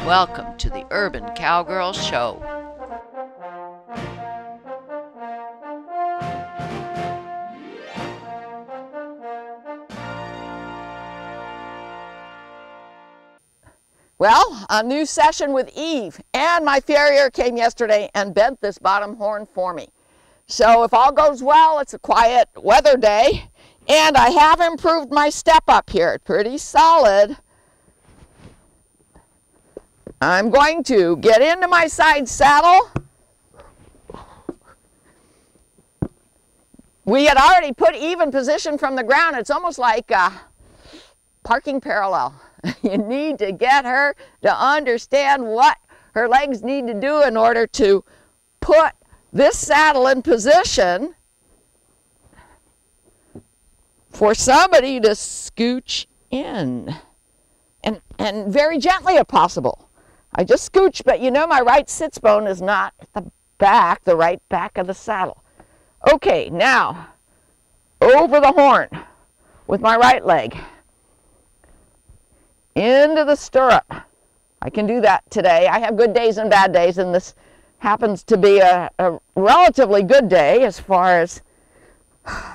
Welcome to the Urban Cowgirl Show. Well, a new session with Eve, and my farrier came yesterday and bent this bottom horn for me. So if all goes well, it's a quiet weather day, and I have improved my step up here. Pretty solid. I'm going to get into my side saddle. We had already put Eve in position from the ground. It's almost like parking parallel. You need to get her to understand what her legs need to do in order to put this saddle in position for somebody to scooch in. And very gently if possible. I just scooch, but you know my right sits bone is not at the back, the right back of the saddle. Okay, now over the horn with my right leg. Into the stirrup. I can do that today. I have good days and bad days, and this happens to be a relatively good day as far as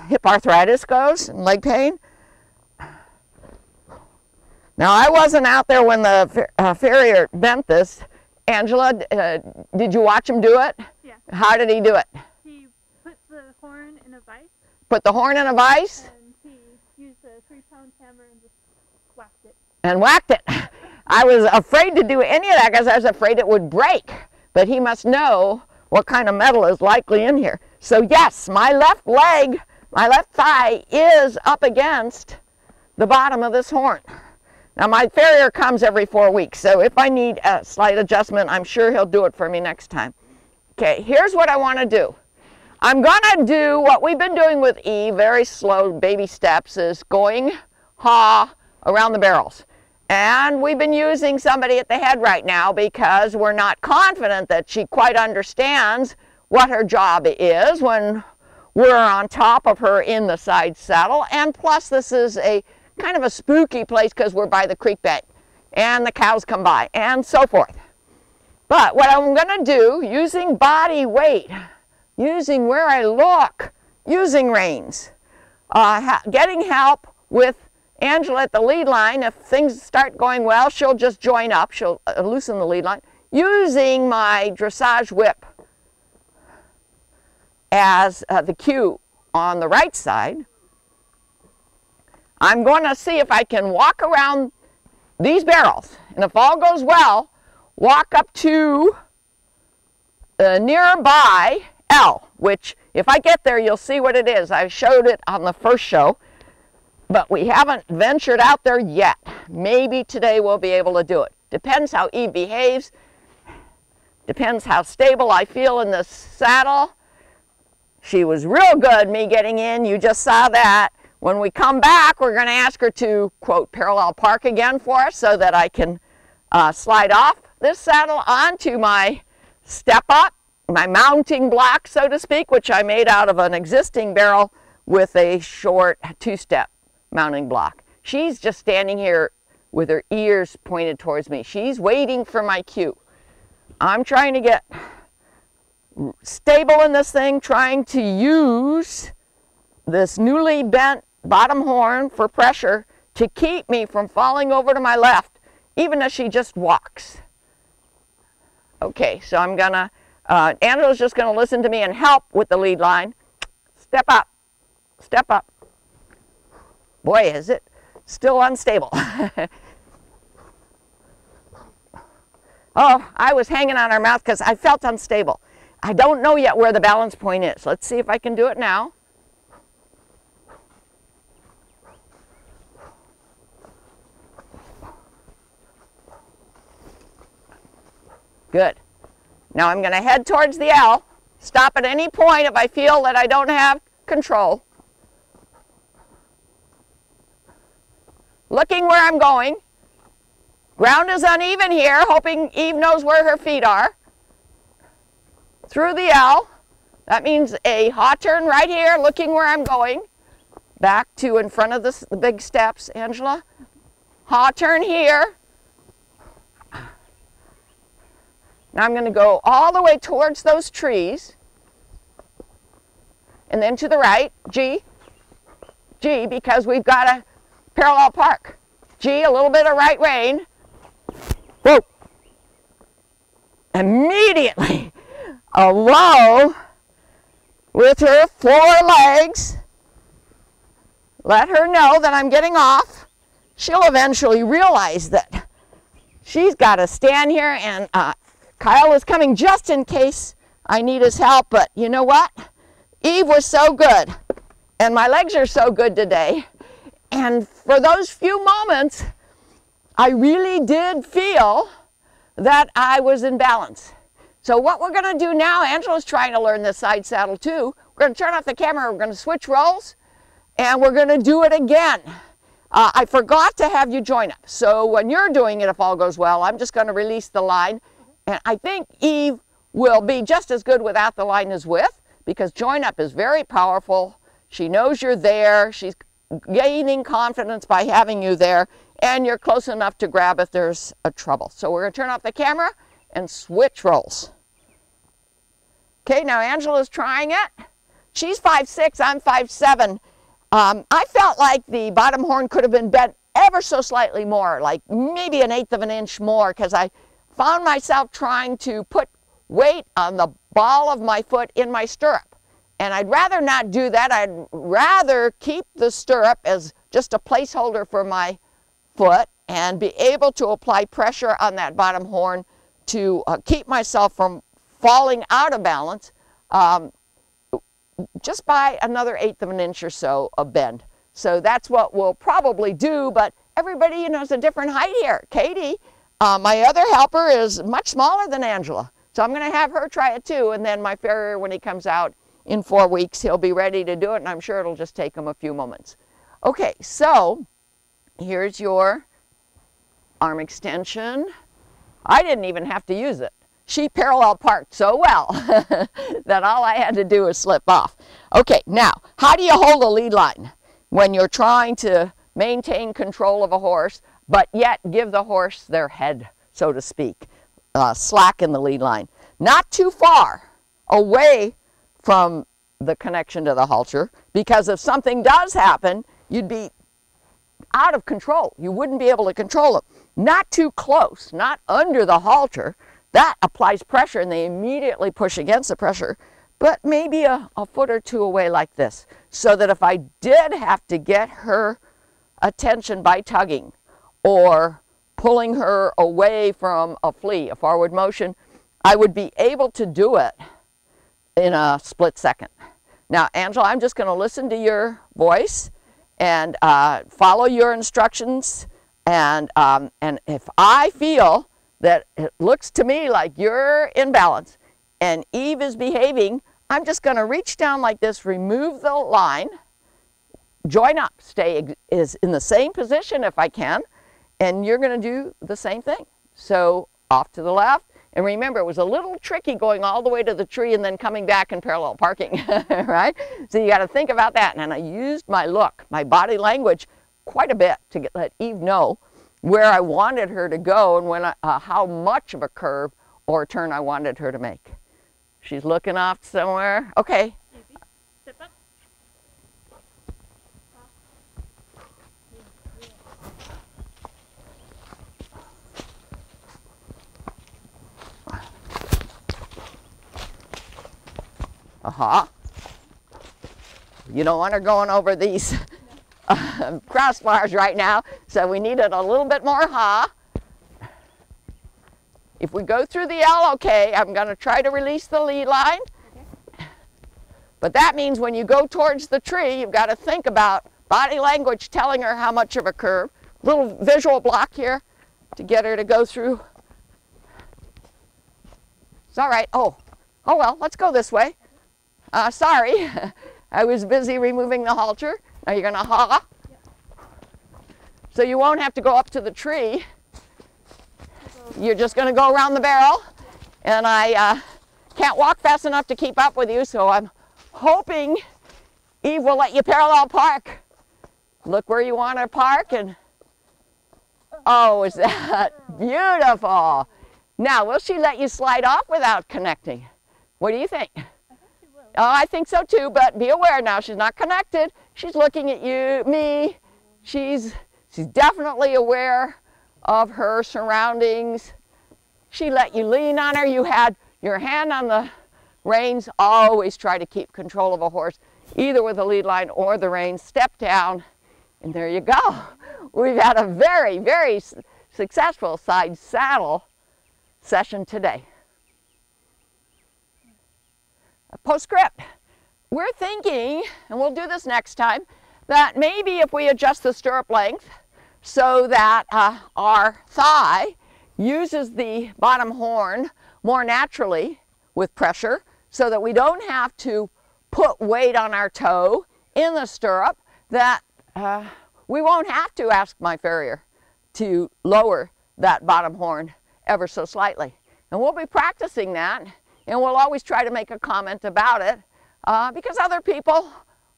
hip arthritis goes and leg pain. Now, I wasn't out there when the farrier bent this. Angela, did you watch him do it? Yeah. How did he do it? He put the horn in a vise. Put the horn in a vise? And he used a 3-pound hammer and just whacked it. And whacked it. I was afraid to do any of that because I was afraid it would break. But he must know what kind of metal is likely in here. So yes, my left leg, my left thigh is up against the bottom of this horn. Now my farrier comes every 4 weeks, so if I need a slight adjustment, I'm sure he'll do it for me next time. Okay, here's what I want to do. I'm going to do what we've been doing with Eve, very slow baby steps, is going around the barrels. And we've been using somebody at the head right now because we're not confident that she quite understands what her job is when we're on top of her in the side saddle. And plus this is a kind of a spooky place because we're by the creek bank and the cows come by and so forth. But what I'm going to do, using body weight, using where I look, using reins, getting help with Angela at the lead line. If things start going well, she'll just join up. She'll loosen the lead line. Using my dressage whip as the cue on the right side, I'm going to see if I can walk around these barrels. And if all goes well, walk up to nearby L, which if I get there, you'll see what it is. I showed it on the first show. But we haven't ventured out there yet. Maybe today we'll be able to do it. Depends how Eve behaves. Depends how stable I feel in the saddle. She was real good, me getting in. You just saw that. When we come back, we're going to ask her to, quote, parallel park again for us so that I can slide off this saddle onto my step up, my mounting block, so to speak, which I made out of an existing barrel with a short 2-step mounting block. She's just standing here with her ears pointed towards me. She's waiting for my cue. I'm trying to get stable in this thing, trying to use this newly bent bottom horn for pressure to keep me from falling over to my left, even as she just walks. Okay, so I'm gonna, Angela's just gonna listen to me and help with the lead line. Step up, step up. Boy, is it still unstable. Oh, I was hanging on her mouth because I felt unstable. I don't know yet where the balance point is. Let's see if I can do it now. Good. Now I'm going to head towards the L. Stop at any point if I feel that I don't have control. Looking where I'm going. Ground is uneven here, hoping Eve knows where her feet are. Through the L. That means a hot turn right here, looking where I'm going. Back to in front of the big steps, Angela. Hot turn here. Now I'm going to go all the way towards those trees. And then to the right, G, because we've got a parallel park. G, a little bit of right rein. Whoa. Immediately, a low with her forelegs. Let her know that I'm getting off. She'll eventually realize that she's got to stand here, and Kyle is coming just in case I need his help, but you know what? Eve was so good, and my legs are so good today, and for those few moments, I really did feel that I was in balance. So what we're going to do now, Angela's trying to learn this side saddle too. We're going to turn off the camera, we're going to switch roles, and we're going to do it again. I forgot to have you join up, so when you're doing it, if all goes well, I'm just going to release the line, and I think Eve will be just as good without the line as with, because join up is very powerful. She knows you're there. She's gaining confidence by having you there, and you're close enough to grab if there's a trouble. So we're going to turn off the camera and switch roles. Okay, now Angela's trying it. She's 5'6", I'm 5'7". I felt like the bottom horn could have been bent ever so slightly more, like maybe 1/8 of an inch more, because I found myself trying to put weight on the ball of my foot in my stirrup. And I'd rather not do that. I'd rather keep the stirrup as just a placeholder for my foot and be able to apply pressure on that bottom horn to keep myself from falling out of balance just by another 1/8 of an inch or so of bend. So that's what we'll probably do, but everybody, you know, is a different height here. Katie, my other helper, is much smaller than Angela. So I'm going to have her try it too, and then my farrier, when he comes out in 4 weeks, he'll be ready to do it, and I'm sure it'll just take him a few moments. Okay, so here's your arm extension. I didn't even have to use it. She parallel parked so well that all I had to do was slip off. Okay, now, how do you hold a lead line when you're trying to maintain control of a horse, but yet give the horse their head, so to speak? Slacken the lead line. Not too far away from the connection to the halter, because if something does happen, you'd be out of control. You wouldn't be able to control it. Not too close, not under the halter. That applies pressure and they immediately push against the pressure, but maybe a foot or two away like this, so that if I did have to get her attention by tugging or pulling her away from a flea, a forward motion, I would be able to do it in a split second. Now, Angela, I'm just going to listen to your voice and follow your instructions, and if I feel that it looks to me like you're in balance and Eve is behaving, I'm just going to reach down like this, remove the line, join up, stay is in the same position if I can, and you're going to do the same thing. So off to the left, and remember, it was a little tricky going all the way to the tree and then coming back and parallel parking, right? So you got to think about that. And I used my look, my body language quite a bit to let Eve know where I wanted her to go and when how much of a curve or turn I wanted her to make. She's looking off somewhere. Okay. Step up. You don't want her going over these crossbars right now, so we needed a little bit more If we go through the L, okay, I'm going to try to release the lead line. Okay. But that means when you go towards the tree, you've got to think about body language telling her how much of a curve. Little visual block here to get her to go through. It's all right. Oh well, let's go this way. Sorry, I was busy removing the halter. Now you're going to haw. Yep. So you won't have to go up to the tree. You're just going to go around the barrel. And I can't walk fast enough to keep up with you, so I'm hoping Eve will let you parallel park. Look where you want to park, and oh, is that beautiful? Now, will she let you slide off without connecting? What do you think? I think she will. Oh, I think so too, but be aware now, she's not connected. She's looking at you, me. She's definitely aware of her surroundings. She let you lean on her. You had your hand on the reins. Always try to keep control of a horse, either with the lead line or the reins. Step down, and there you go. We've had a very, very successful side saddle session today. A postscript. We're thinking, and we'll do this next time, that maybe if we adjust the stirrup length so that our thigh uses the bottom horn more naturally with pressure, so that we don't have to put weight on our toe in the stirrup, that we won't have to ask my farrier to lower that bottom horn ever so slightly. And we'll be practicing that, and we'll always try to make a comment about it because other people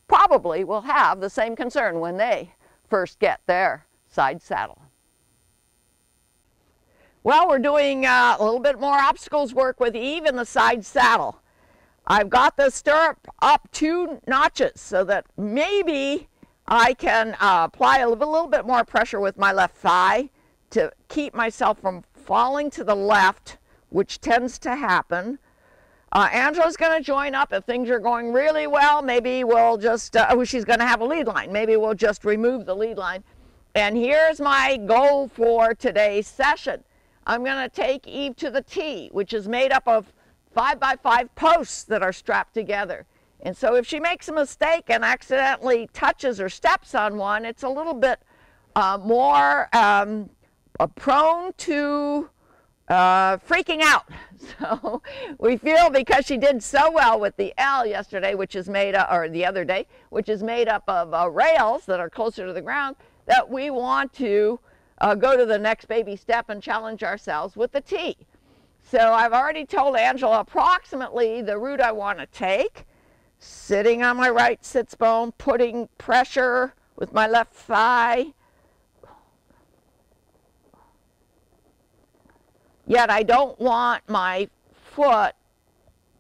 probably will have the same concern when they first get their side saddle. Well, we're doing a little bit more obstacles work with Eve in the side saddle. I've got the stirrup up 2 notches so that maybe I can apply a little bit more pressure with my left thigh to keep myself from falling to the left, which tends to happen. Angela's going to join up if things are going really well. Maybe we'll just, she's going to have a lead line. Maybe we'll just remove the lead line. And here's my goal for today's session. I'm going to take Eve to the tee, which is made up of 5x5 posts that are strapped together. And so if she makes a mistake and accidentally touches or steps on one, it's a little bit more prone to freaking out. So we feel, because she did so well with the L yesterday, which is made up, or the other day, which is made up of rails that are closer to the ground, that we want to go to the next baby step and challenge ourselves with the T. So I've already told Angela approximately the route I want to take. Sitting on my right sits bone, putting pressure with my left thigh. Yet I don't want my foot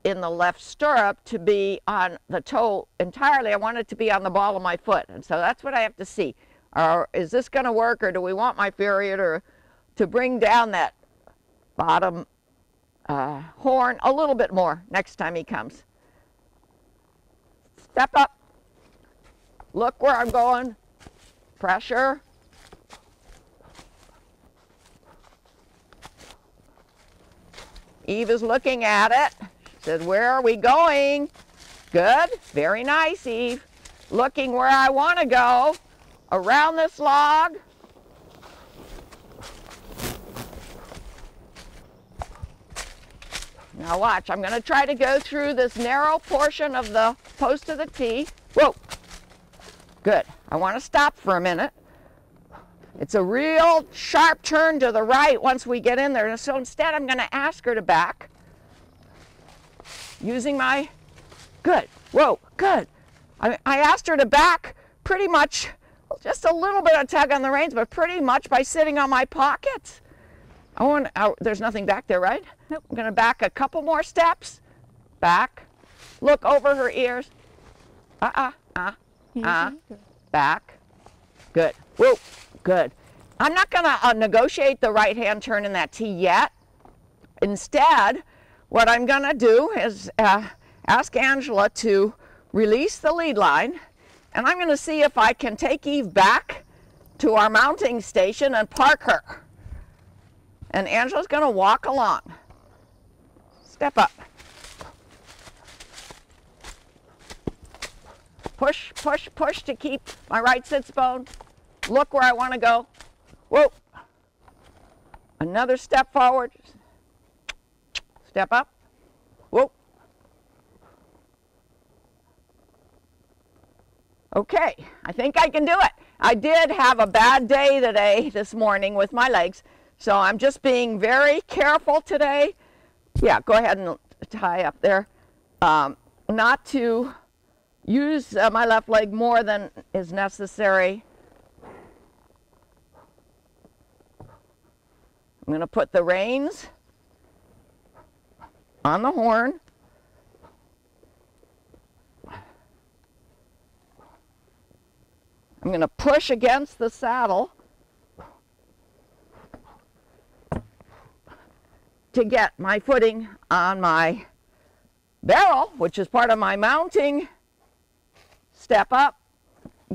in the left stirrup to be on the toe entirely. I want it to be on the ball of my foot. And so that's what I have to see. Or is this going to work, or do we want my farrier to bring down that bottom horn a little bit more next time he comes? Step up. Look where I'm going. Pressure. Eve is looking at it. She said, where are we going? Good. Very nice, Eve. Looking where I want to go. Around this log. Now watch, I'm going to try to go through this narrow portion of the post of the T. Whoa. Good. I want to stop for a minute. It's a real sharp turn to the right once we get in there. So instead, I'm going to ask her to back. Using my, good. Whoa, good. I asked her to back pretty much, just a little bit of tug on the reins, but pretty much by sitting on my pockets. There's nothing back there, right? Nope. I'm going to back a couple more steps. Back. Look over her ears. Back. Good. Whoa. Good. I'm not going to negotiate the right-hand turn in that T yet. Instead, what I'm going to do is ask Angela to release the lead line, and I'm going to see if I can take Eve back to our mounting station and park her. And Angela's going to walk along. Step up. Push, push, push to keep my right sits bone. Look where I want to go. Whoa. Another step forward. Step up. Whoa. Okay, I think I can do it. I did have a bad day today, this morning, with my legs. So I'm just being very careful today. Yeah, go ahead and tie up there. Not to use my left leg more than is necessary. I'm going to put the reins on the horn. I'm going to push against the saddle to get my footing on my barrel, which is part of my mounting. Step up,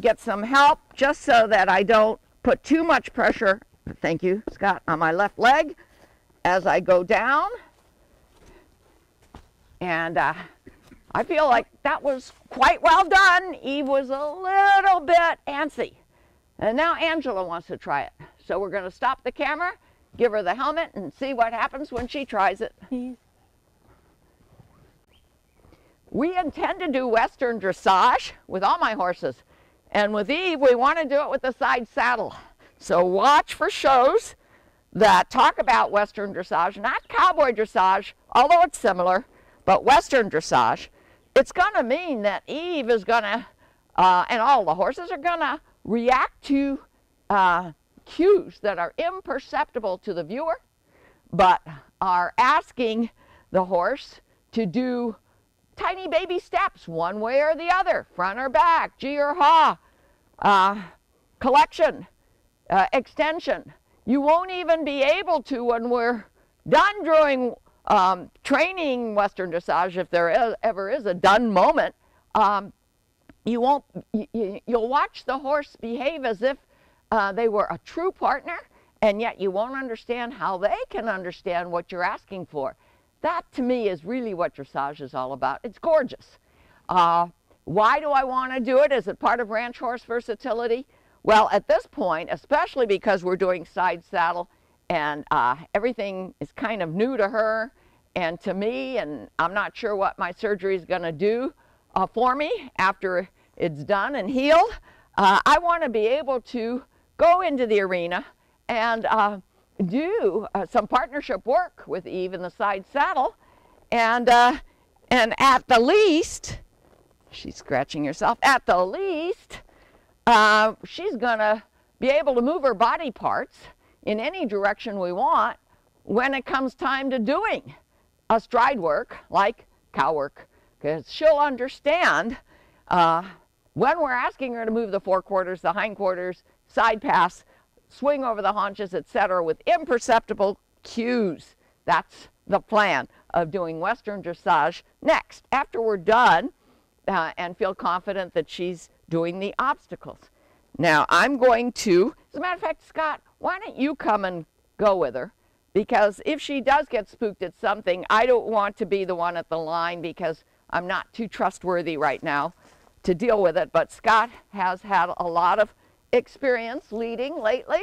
get some help just so that I don't put too much pressure, thank you, Scott, on my left leg as I go down. And I feel like that was quite well done. Eve was a little bit antsy. And now Angela wants to try it. So we're going to stop the camera, give her the helmet, and see what happens when she tries it. We intend to do Western dressage with all my horses. And with Eve, we want to do it with the side saddle. So watch for shows that talk about Western dressage, not cowboy dressage, although it's similar, but Western dressage. It's going to mean that Eve is going to, and all the horses are going to react to cues that are imperceptible to the viewer, but are asking the horse to do tiny baby steps one way or the other, front or back, G or ha, collection, extension. You won't even be able to, when we're done doing training Western dressage, if there ever is a done moment, you'll watch the horse behave as if they were a true partner, and yet you won't understand how they can understand what you're asking for. That, to me, is really what dressage is all about. It's gorgeous. Why do I want to do it? Is it part of ranch horse versatility? Well, at this point, especially because we're doing side saddle and everything is kind of new to her and to me, and I'm not sure what my surgery is going to do for me after it's done and healed, I want to be able to go into the arena and do some partnership work with Eve in the side saddle, and at the least, she's scratching herself, at the least, she's gonna be able to move her body parts in any direction we want when it comes time to doing a stride work like cow work, because she'll understand when we're asking her to move the forequarters, the hindquarters, side pass, swing over the haunches, etc., with imperceptible cues. That's the plan of doing Western dressage next, after we're done and feel confident that she's doing the obstacles. Now, I'm going to, as a matter of fact, Scott, why don't you come and go with her? Because if she does get spooked at something, I don't want to be the one at the line because I'm not too trustworthy right now to deal with it. But Scott has had a lot of experience leading lately.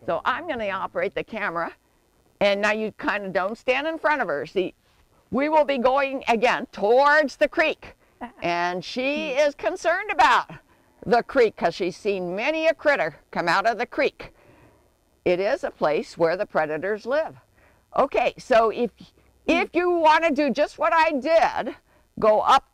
So I'm going to operate the camera. And now you kind of don't stand in front of her. See, we will be going again towards the creek. And she is concerned about the creek because she's seen many a critter come out of the creek. It is a place where the predators live. Okay, so if you want to do just what I did, go up,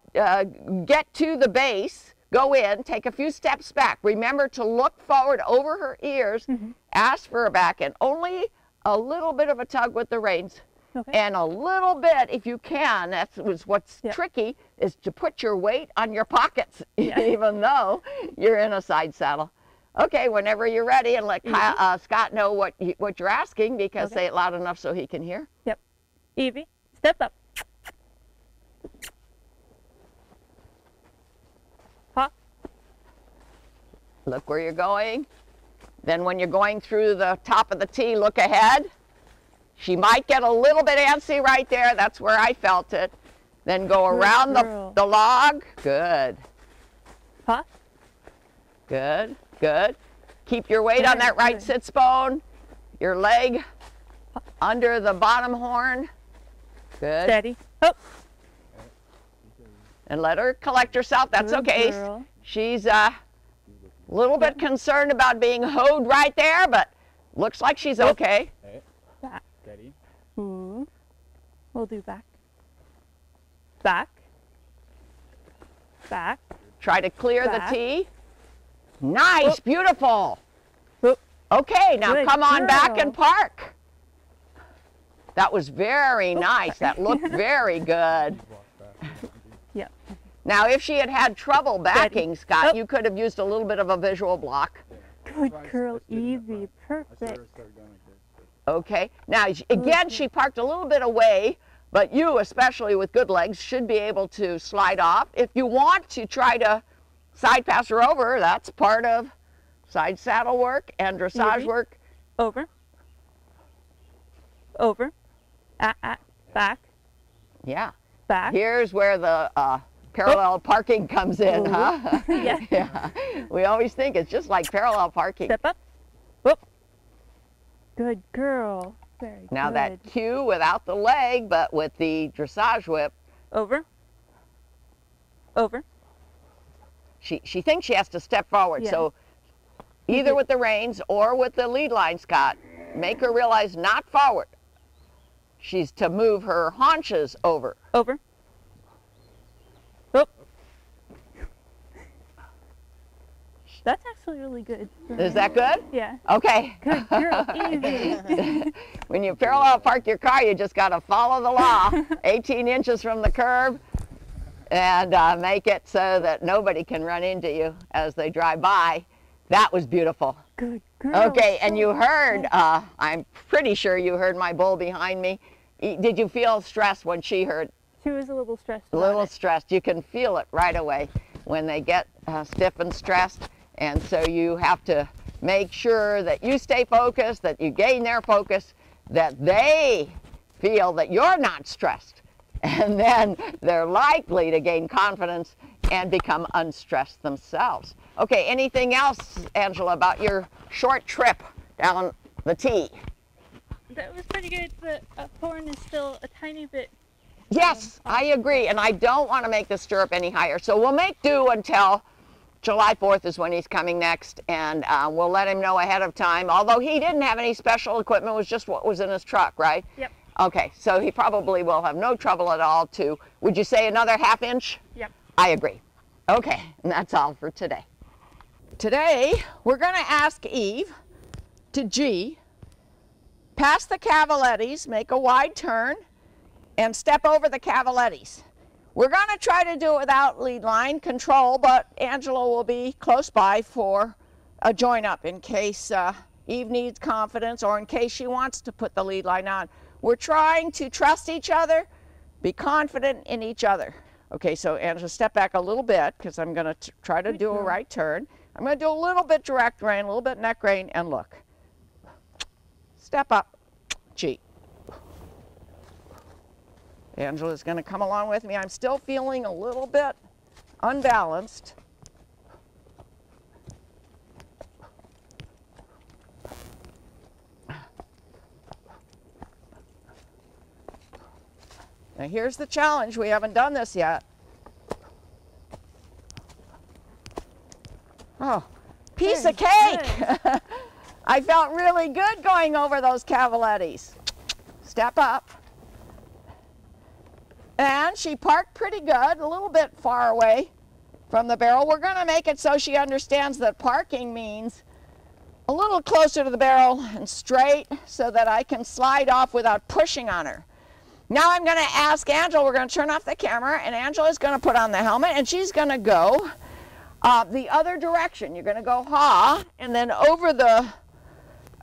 get to the base, go in, take a few steps back. Remember to look forward over her ears, ask for her back, and only a little bit of a tug with the reins. Okay. And a little bit, if you can, that's what's tricky, is to put your weight on your pockets, even though you're in a side saddle. Okay, whenever you're ready, and let Scott know what you're asking, because say it loud enough so he can hear. Yep. Evie, step up. Hop. Look where you're going. Then when you're going through the top of the T, look ahead. She might get a little bit antsy right there. That's where I felt it. Then go around the log. Good. Hop. Good, good. Keep your weight on that right sits bone. Your leg under the bottom horn. Good. Steady. Oh. And let her collect herself. That's okay. Girl. She's a little bit concerned about being hoed right there, but looks like she's okay. Back. Steady. We'll do back. Back. Back. Try to clear Back. the T. Nice, beautiful. Whoop. Okay, now Good come on back girl. and park. That was very nice. That looked very good. Yep. Now, if she had had trouble backing, Scott, Oh. you could have used a little bit of a visual block. Good girl, Evie. Perfect. Okay. Now, again, she parked a little bit away, but you, especially with good legs, should be able to slide off. If you want to try to side pass her over, that's part of side saddle work and dressage Evie. work. Over. Over. Back. Yeah. Back. Here's where the parallel parking comes in, Ooh. huh? Yeah. Yeah. We always think it's just like parallel parking. Step up. Whoop. Good girl. Very Now good. that cue without the leg, but with the dressage whip, Over. Over. she thinks she has to step forward. Yeah. So either with the reins or with the lead line, Scott, make her realize not forward. She's to move her haunches over. Over. Whoop. That's actually really good. Is that good? Yeah. Okay. Good girl, Evie. When you parallel park your car, you just got to follow the law. 18 inches from the curb and make it so that nobody can run into you as they drive by. That was beautiful. Good girl. Okay, and so you heard, good. I'm pretty sure you heard my bull behind me. Did you feel stressed when she heard? She was a little stressed. A about little it. stressed. You can feel it right away when they get stiff and stressed. And so you have to make sure that you stay focused, that you gain their focus, that they feel that you're not stressed. And then they're likely to gain confidence and become unstressed themselves. Okay, anything else, Angela, about your short trip down the T? That was pretty good. The horn is still a tiny bit. Yes, I agree, and I don't want to make the stirrup any higher. So we'll make do until July 4th is when he's coming next, and we'll let him know ahead of time. Although he didn't have any special equipment, it was just what was in his truck, right? Yep. Okay, so he probably will have no trouble at all to, would you say another ½ inch? Yep. I agree. Okay, and that's all for today. Today, we're going to ask Eve to G, pass the cavalettis, make a wide turn, and step over the cavalettis. We're going to try to do it without lead line control, but Angela will be close by for a join up in case Eve needs confidence or in case she wants to put the lead line on. We're trying to trust each other, be confident in each other. Okay, so Angela, step back a little bit because I'm going to try to do a right turn. I'm going to do a little bit direct rein, a little bit neck rein, and look. Step up, G. Angela's going to come along with me. I'm still feeling a little bit unbalanced. Now here's the challenge. We haven't done this yet. Oh, piece of cake. I felt really good going over those cavalettis. Step up. And she parked pretty good, a little bit far away from the barrel. We're going to make it so she understands that parking means a little closer to the barrel and straight so that I can slide off without pushing on her. Now I'm going to ask Angela, we're going to turn off the camera, and Angela's going to put on the helmet, and she's going to go the other direction. You're going to go ha, and then over the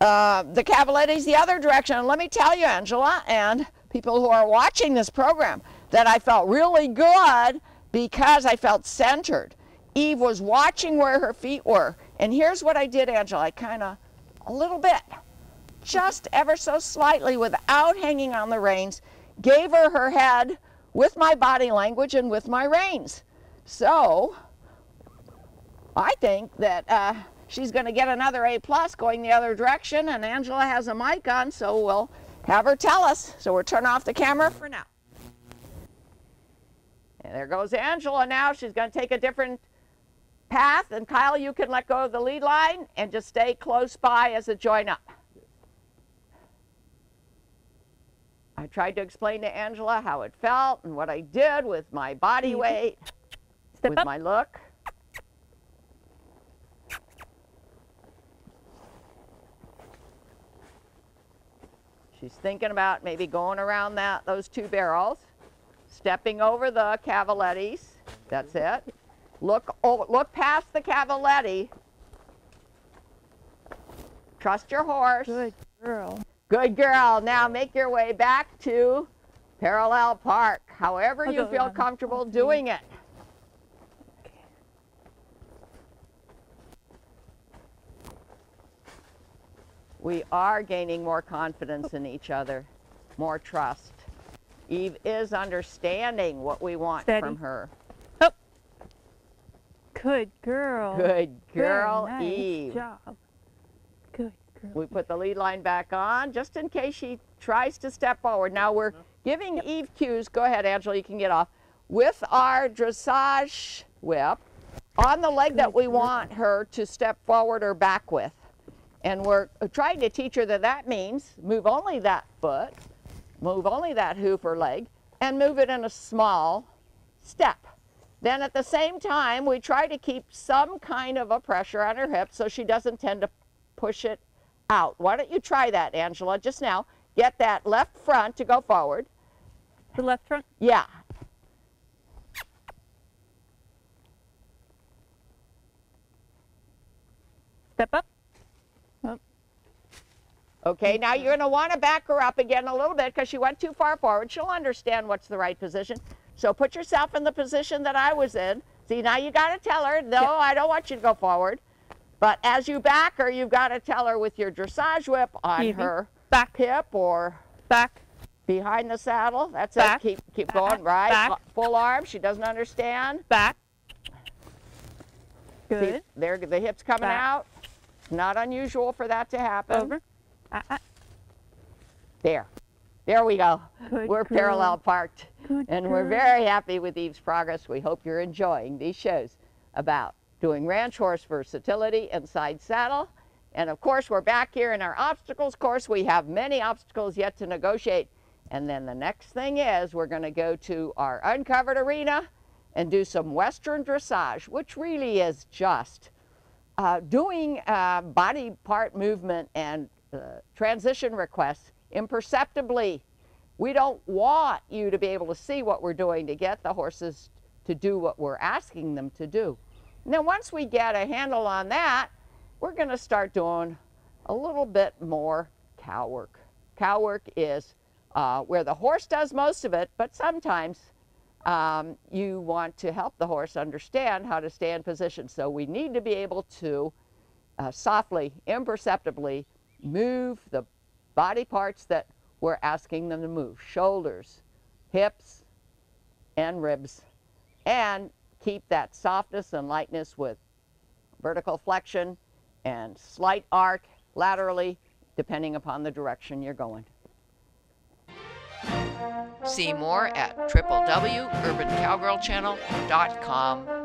cavalettis the other direction. And let me tell you, Angela, and people who are watching this program, that I felt really good because I felt centered. Eve was watching where her feet were. And here's what I did, Angela. I kind of, a little bit, just ever so slightly without hanging on the reins, gave her her head with my body language and with my reins. So I think that she's going to get another A+ going the other direction, and Angela has a mic on, so we'll have her tell us. So we'll turn off the camera for now. And there goes Angela now. She's going to take a different path, and Kyle, you can let go of the lead line and just stay close by as a join up. I tried to explain to Angela how it felt and what I did with my body weight, with my look. She's thinking about maybe going around those 2 barrels, stepping over the cavalettis. That's it. Look past the cavaletti. Trust your horse. Good girl. Good girl. Now make your way back to parallel park, however you feel comfortable doing it. We are gaining more confidence in each other, more trust. Eve is understanding what we want from her. Oh. Good girl. Good girl, Very nice Eve. job. Good girl. We put the lead line back on just in case she tries to step forward. Now we're giving Eve cues. Go ahead, Angela, you can get off. With our dressage whip on the leg that we want her to step forward or back with. And we're trying to teach her that that means move only that foot, move only that hoof or leg, and move it in a small step. Then at the same time, we try to keep some kind of a pressure on her hip so she doesn't tend to push it out. Why don't you try that, Angela, just now. Get that left front to go forward. The left front? Yeah. Step up. Okay, now you're going to want to back her up again a little bit because she went too far forward. She'll understand what's the right position. So put yourself in the position that I was in. See, now you got to tell her, no, I don't want you to go forward. But as you back her, you've got to tell her with your dressage whip on her back hip or back behind the saddle. That's back. it. Keep going, right? Back. Full arm. She doesn't understand. Back. See, Good. there, the hips coming Back. out. Not unusual for that to happen. Over. There. There we go. Good We're girl. parallel parked. Good And we're girl. very happy with Eve's progress. We hope you're enjoying these shows about doing ranch horse versatility and side saddle. And of course, we're back here in our obstacles course. We have many obstacles yet to negotiate. And then the next thing is we're going to go to our uncovered arena and do some Western dressage, which really is just doing body part movement and transition requests imperceptibly. We don't want you to be able to see what we're doing to get the horses to do what we're asking them to do. Now, once we get a handle on that, we're going to start doing a little bit more cow work. Cow work is where the horse does most of it, but sometimes you want to help the horse understand how to stay in position. So we need to be able to softly, imperceptibly move the body parts that we're asking them to move. Shoulders, hips, and ribs. And keep that softness and lightness with vertical flexion and slight arc laterally, depending upon the direction you're going. See more at www.urbancowgirlchannel.com.